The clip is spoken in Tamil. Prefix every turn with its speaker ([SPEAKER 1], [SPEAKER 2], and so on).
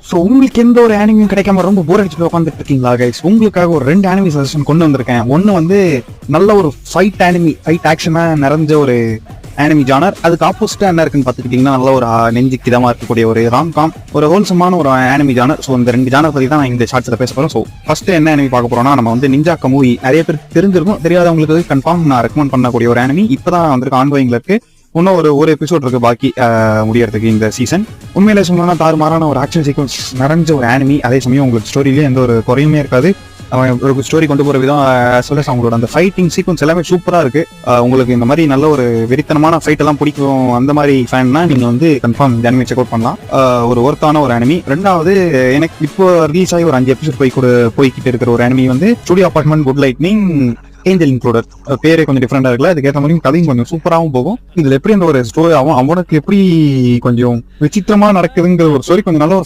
[SPEAKER 1] ஸோ உங்களுக்கு எந்த ஒரு ஆனிமியும் கிடைக்காம ரொம்ப போர் அடிச்சுட்டு உட்காந்துட்டு இருக்கீங்களா கைஸ்? உங்களுக்காக ஒரு 2 ஆனிமி சஜஷன் கொண்டு வந்திருக்கேன். ஒன்று வந்து நல்ல ஒரு ஃபைட் ஆக்ஷனாக நிறைஞ்ச ஒரு ஆனிமி ஜானர். அதுக்கு ஆப்போசிட்டா என்ன இருக்குன்னு பார்த்துக்கிட்டிங்கன்னா நல்ல ஒரு நெஞ்சுக்கு இதமாக இருக்கக்கூடிய ஒரு ராம்காம், ஒரு ஹோல்சமான ஒரு ஆனிமி ஜானர். ஸோ இந்த 2 ஜானர் பற்றி தான் நான் இந்த ஷார்ட்ஸில் பேச போகிறோம். ஸோ ஃபர்ஸ்ட் என்ன ஆனிமி பார்க்க போகிறோம்னா, நம்ம வந்து நிஞ்சாக்க மூவி நிறைய பேர் தெரிஞ்சிருக்கும், தெரியாதவங்களுக்கு கன்ஃபார்ம் நான் ரெக்கமெண்ட் பண்ணக்கூடிய ஒரு ஆனிமி. இப்போ தான் வந்துருக்கு, ஆன்கோயிங்ல இருக்கு. இன்னும் ஒரு எபிசோட் இருக்கு பாக்கி முடியறதுக்கு இந்த சீசன். உண்மையில சொல்லணும்னா தாறுமாறான ஒரு ஆக்ஷன் சீக்வன்ஸ் நிறைஞ்ச ஒரு ஆனிமி. அதே சமயம் உங்களுக்கு ஸ்டோரியிலே எந்த ஒரு குறையுமே இருக்காது. ஒரு ஸ்டோரி கொண்டு போற விதம் சொல்ல அவங்களோட அந்த ஃபைட்டிங் சீக்வன்ஸ் எல்லாமே சூப்பரா இருக்கு. உங்களுக்கு இந்த மாதிரி நல்ல ஒரு வெறித்தனமான ஃபைட் எல்லாம் பிடிக்கும் அந்த மாதிரி ஃபேன்னா நீங்க வந்து கன்ஃபார்ம் இந்த அனிமி செக் அவுட் பண்ணலாம். ஒரு ஒர்த்தான ஒரு அனிமி. ரெண்டாவது, எனக்கு இப்போ ரிலீஸ் ஆகி ஒரு 5 எபிசோட் போய்கிட்டு இருக்கிற ஒரு அனிமி வந்து studio apartment good lightning angel includer. பேரே கொஞ்சம் டிஃப்ரெண்டா இருக்குல்ல, அதுக்கேற்ற மாதிரி கதையும் கொஞ்சம் சூப்பராகவும் போகும். இதுல எப்படி அந்த ஒரு ஸ்டோரி அவனுக்கு எப்படி கொஞ்சம் விசித்திரமா நடக்குதுங்கிற ஒரு ஸ்டோரி கொஞ்சம் நல்ல ஒரு